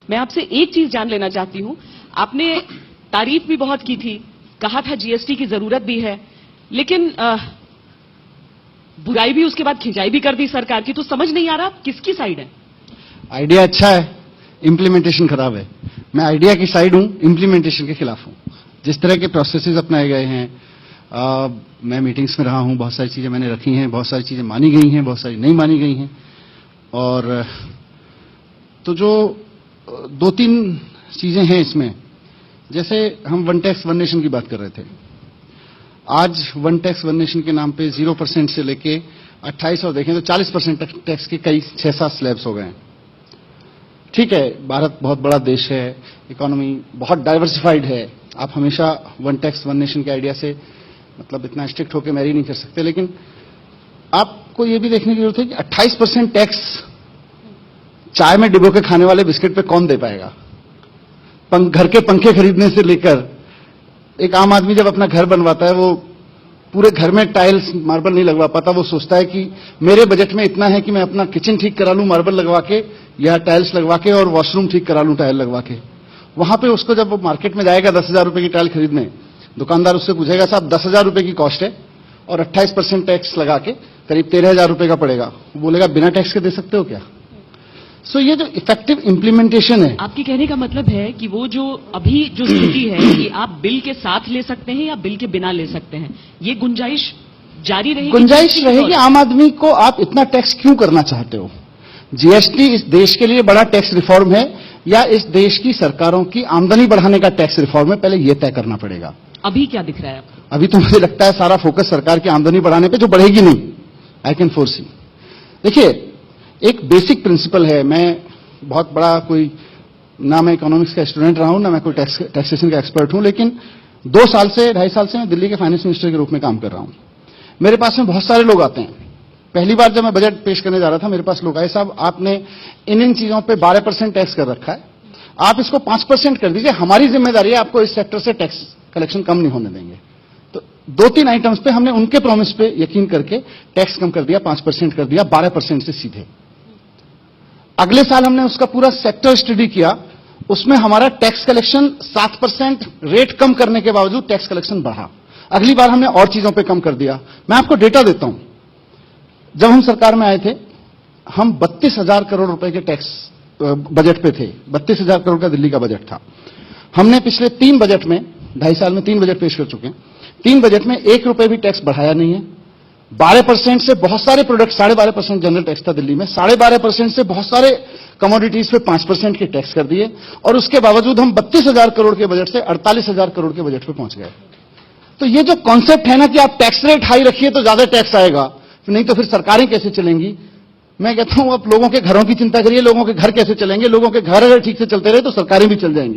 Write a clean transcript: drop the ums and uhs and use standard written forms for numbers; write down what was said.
मैं आपसे एक चीज जान लेना चाहती हूं। आपने तारीफ भी बहुत की थी, कहा था जीएसटी की जरूरत भी है, लेकिन बुराई भी उसके बाद खिंचाई भी कर दी सरकार की। तो समझ नहीं आ रहा किसकी साइड है? आइडिया अच्छा है, इंप्लीमेंटेशन खराब है। मैं आइडिया की साइड हूं, इंप्लीमेंटेशन के खिलाफ हूं। जिस तरह के प्रोसेसेस अपनाए गए हैं, मैं मीटिंग्स में रहा हूं, बहुत सारी चीजें मैंने रखी हैं, बहुत सारी चीजें मानी गई हैं, बहुत सारी नहीं मानी गई हैं। और तो जो दो तीन चीजें हैं इसमें, जैसे हम वन टैक्स वन नेशन की बात कर रहे थे, आज वन टैक्स वन नेशन के नाम पे 0% से लेके 28 और देखें तो 40% टैक्स के कई 6-7 स्लैब्स हो गए हैं। ठीक है, भारत बहुत बड़ा देश है, इकोनॉमी बहुत डाइवर्सिफाइड है, आप हमेशा वन टैक्स वन नेशन के आइडिया से मतलब इतना स्ट्रिक्ट होकर मैरी नहीं कर सकते, लेकिन आपको ये भी देखने की जरूरत है कि 28% टैक्स चाय में डिबो के खाने वाले बिस्किट पे कौन दे पाएगा? घर के पंखे खरीदने से लेकर एक आम आदमी जब अपना घर बनवाता है, वो पूरे घर में टाइल्स मार्बल नहीं लगवा पाता। वो सोचता है कि मेरे बजट में इतना है कि मैं अपना किचन ठीक करा लूं मार्बल लगवा के या टाइल्स लगवा के, और वॉशरूम ठीक करा लूं टाइल लगवा के। वहां पे उसको जब वो मार्केट में जाएगा 10,000 रुपए की टाइल खरीदने, दुकानदार उससे पूछेगा साहब 10,000 रुपए की कॉस्ट है और 28% टैक्स लगा के करीब 13,000 रुपए का पड़ेगा। वो बोलेगा बिना टैक्स के दे सकते हो क्या? सो ये जो इफेक्टिव इंप्लीमेंटेशन है, आपके कहने का मतलब है कि वो जो अभी जो स्थिति है कि आप बिल के साथ ले सकते हैं या बिल के बिना ले सकते हैं, ये गुंजाइश जारी रहेगी? गुंजाइश रहेगी। आम आदमी को आप इतना टैक्स क्यों करना चाहते हो? जीएसटी इस देश के लिए बड़ा टैक्स रिफॉर्म है या इस देश की सरकारों की आमदनी बढ़ाने का टैक्स रिफॉर्म है? पहले यह तय करना पड़ेगा। अभी क्या दिख रहा है आपको? अभी तो मुझे लगता है सारा फोकस सरकार की आमदनी बढ़ाने पे, जो बढ़ेगी नहीं। I can foresee. देखिए, एक बेसिक प्रिंसिपल है, मैं बहुत बड़ा कोई ना मैं इकोनॉमिक्स का स्टूडेंट रहा हूं, ना मैं कोई टैक्सेशन का एक्सपर्ट हूं, लेकिन 2-2.5 साल से मैं दिल्ली के फाइनेंस मिनिस्टर के रूप में काम कर रहा हूं। मेरे पास में बहुत सारे लोग आते हैं। पहली बार जब मैं बजट पेश करने जा रहा था, मेरे पास लोग आए, साहब आपने इन चीजों पे 12% टैक्स कर रखा है, आप इसको 5% कर दीजिए, हमारी जिम्मेदारी है, आपको इस सेक्टर से टैक्स कलेक्शन कम नहीं होने देंगे। तो 2-3 आइटम्स पे हमने उनके प्रॉमिस पे यकीन करके टैक्स कम कर दिया, 5% कर दिया, 12% से सीधे। अगले साल हमने उसका पूरा सेक्टर स्टडी किया, उसमें हमारा टैक्स कलेक्शन 7% रेट कम करने के बावजूद टैक्स कलेक्शन बढ़ा। अगली बार हमने और चीजों पे कम कर दिया। मैं आपको डेटा देता हूं, जब हम सरकार में आए थे, हम 32,000 करोड़ रुपए के टैक्स बजट पे थे। 32,000 करोड़ का दिल्ली का बजट था। हमने पिछले 3 बजट में, 2.5 साल में 3 बजट पेश कर चुके हैं। 3 बजट में 1 रुपए भी टैक्स बढ़ाया नहीं है। 12% से बहुत सारे प्रोडक्ट, 12.5% जनरल टैक्स था दिल्ली में, 12.5% से बहुत सारे कमोडिटीज पे 5% के टैक्स कर दिए, और उसके बावजूद हम 32,000 करोड़ के बजट से 48,000 करोड़ के बजट पे पहुंच गए। तो ये जो कॉन्सेप्ट है ना कि आप टैक्स रेट हाई रखिए तो ज्यादा टैक्स आएगा, नहीं तो फिर सरकारें कैसे चलेंगी? मैं कहता हूं आप लोगों के घरों की चिंता करिए, लोगों के घर कैसे चलेंगे? लोगों के घर अगर ठीक से चलते रहे तो सरकारें भी चल जाएंगी।